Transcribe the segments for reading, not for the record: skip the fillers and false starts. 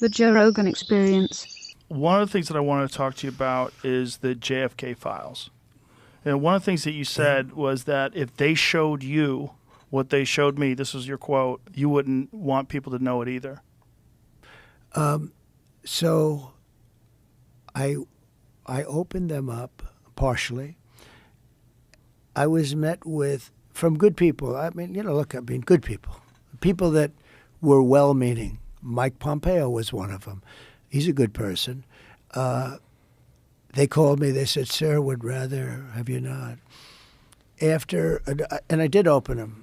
The Joe Rogan Experience. One of the things that I wanted to talk to you about is the JFK files. And one of the things that you said was that if they showed you what they showed me, this was your quote, you wouldn't want people to know it either. So I opened them up partially. I was met with, from good people, good people. People that were well-meaning. Mike Pompeo was one of them. He's a good person. They called me. They said, "Sir, would rather have you not." And I did open them,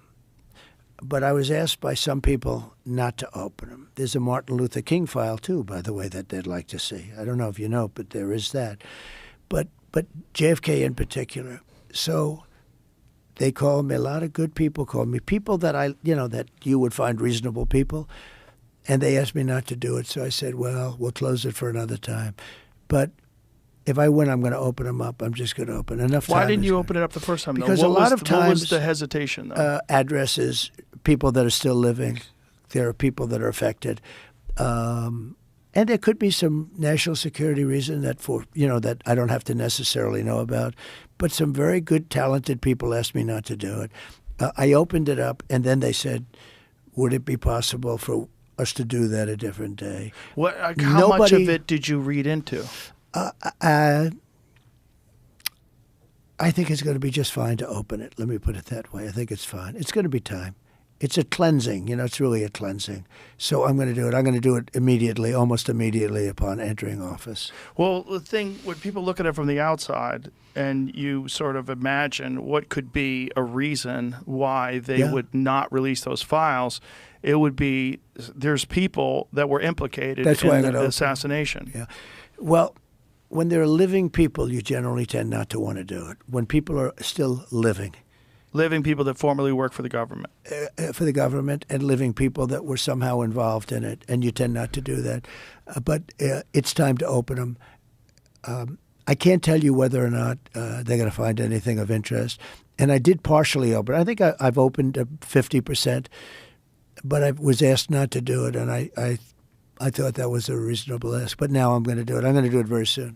but I was asked by some people not to open them. There's a Martin Luther King file too, by the way, that they'd like to see. I don't know if you know, but there is that. But JFK in particular. So they called me. A lot of good people called me. People that that you would find reasonable people. And they asked me not to do it, so I said, well, we'll close it for another time. But if I win, I'm going to open them up. I'm just going to open enough time. Why didn't you open it up the first time, though? Because a lot of times, what was the hesitation, though? Addresses, people that are still living. There are people that are affected. And there could be some national security reason that I don't have to necessarily know about. But some very good, talented people asked me not to do it. I opened it up, and then they said, would it be possible for us to do that a different day? How much of it did you read into? I think it's going to be just fine to open it. Let me put it that way. I think it's fine. It's going to be time. It's a cleansing. It's really a cleansing. So I'm going to do it. I'm going to do it immediately, almost immediately upon entering office. Well, the thing, when people look at it from the outside and you sort of imagine what could be a reason why they would not release those files, it would be there's people that were implicated in the assassination. Yeah. Well, when there are living people, you generally tend not to want to do it. When people are still living. Living people that formerly work for the government. For the government, and living people that were somehow involved in it, and you tend not to do that. But it's time to open them. I can't tell you whether or not they're going to find anything of interest. And I did partially open. I think I've opened 50%. But I was asked not to do it, and I thought that was a reasonable ask. But now I'm going to do it. I'm going to do it very soon.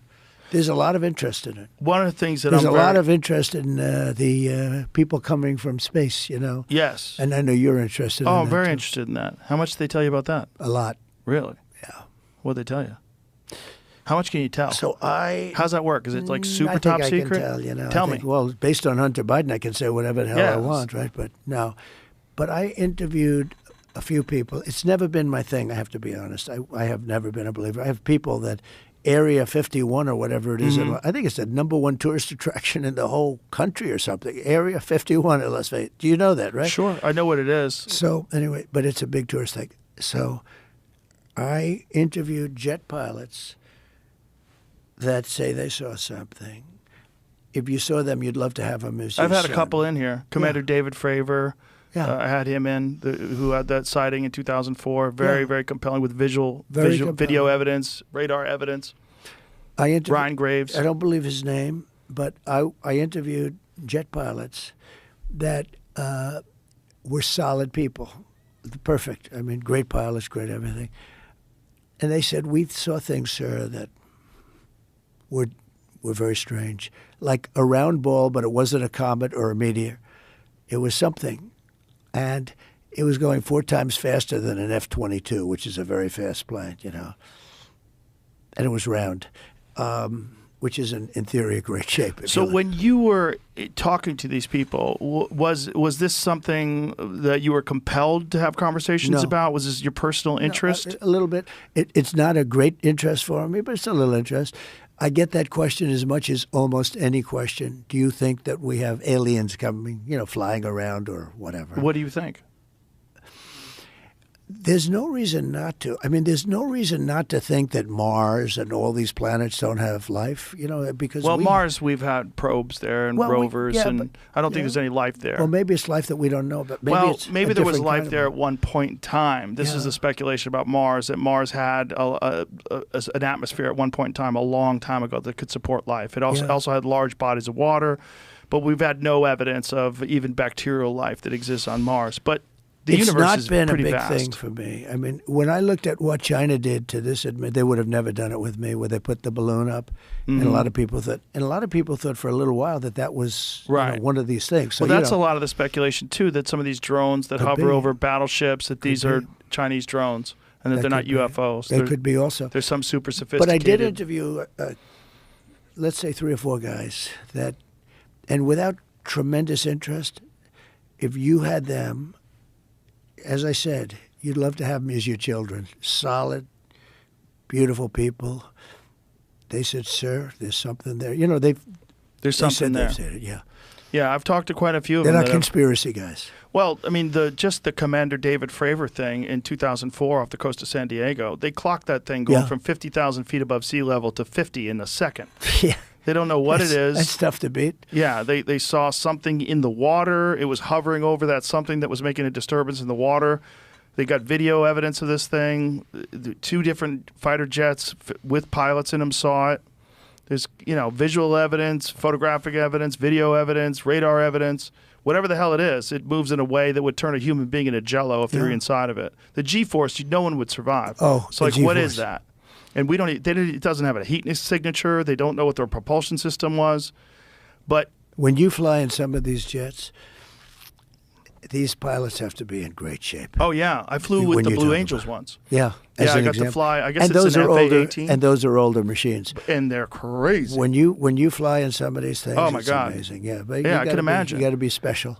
There's a lot of interest in it. One of the things that there's a lot of interest in the people coming from space, Yes. And I know you're interested in that. Oh, I'm very interested in that. How much did they tell you about that? A lot. Really? Yeah. What did they tell you? How much can you tell? So how's that work? Is it like super top secret? I can tell, Tell me. Well, based on Hunter Biden, I can say whatever the hell I want, right? But no. But I interviewed a few people. It's never been my thing, I have to be honest. I have never been a believer. I have people that Area 51 or whatever it is, I think it's the #1 tourist attraction in the whole country or something. Area 51 in Las Vegas. Do you know that, right? Sure, I know what it is. So anyway, but it's a big tourist thing. So I interviewed jet pilots that say they saw something. If you saw them, you'd love to have them as your I've had a son. couple in here. Commander David Fravor. Yeah. I had him in, who had that sighting in 2004. Very, very compelling with video evidence, radar evidence. Ryan Graves. I don't believe his name, but I interviewed jet pilots that were solid people. Perfect. I mean, great pilots, great everything. And they said, we saw things, sir, that were very strange. Like a round ball, but it wasn't a comet or a meteor. It was something. And it was going 4 times faster than an F-22, which is a very fast plane, And it was round, which is, in theory, a great shape. So when you were talking to these people, was this something that you were compelled to have conversations about? Was this your personal interest? No, a little bit. It's not a great interest for me, but it's a little interest. I get that question as much as almost any question. Do you think that we have aliens coming, flying around or whatever? What do you think? There's no reason not to. I mean, there's no reason not to think that Mars and all these planets don't have life, because Mars, we've had probes there and rovers, and I don't think there's any life there. Well, maybe it's life that we don't know, but maybe there was life there at one point in time. This is the speculation about Mars, that Mars had an atmosphere at one point in time, a long time ago, that could support life. It also had large bodies of water, but we've had no evidence of even bacterial life that exists on Mars. But the it's universe not is been a pretty big vast. thing for me. I mean, when I looked at what China did to this, they would have never done it with me, where they put the balloon up, and a lot of people thought for a little while that was Right. one of these things. So, Well, that's a lot of the speculation too. That some of these drones that hover be. over battleships, that these are Chinese drones, and that they're not could be. UFOs. They could be also. There's some super But sophisticated. I did interview, let's say, 3 or 4 guys that, and without tremendous interest, if you had them, as I said, you'd love to have them as your children. Solid, beautiful people. They said, "Sir, there's something there." You know, There's something there. They've said it, yeah. Yeah, I've talked to quite a few of They're them. not that have- conspiracy guys. Well, I mean, just the Commander David Fravor thing in 2004 off the coast of San Diego, they clocked that thing going Yeah. from 50,000 feet above sea level to 50 in a second. Yeah. They don't know what it is. That's tough to beat. Yeah, they saw something in the water. It was hovering over that something that was making a disturbance in the water. They got video evidence of this thing. 2 different fighter jets with pilots in them saw it. There's, visual evidence, photographic evidence, video evidence, radar evidence. Whatever the hell it is, it moves in a way that would turn a human being into jello if they were inside of it. The G-force, no one would survive. Oh, so the what is G-force. that? And it doesn't have a heat signature. They don't know what their propulsion system was. But When you fly in some of these jets, these pilots have to be in great shape. oh yeah, I flew with When the you're Blue talking Angels about- once. Yeah, as Yeah, I an got to example. fly. I guess and it's those an are older, FA-18. and those are older machines. And they're crazy. When you fly in some of these things, Oh, my it's God. amazing. Yeah, but Yeah, I can imagine. You got to be special.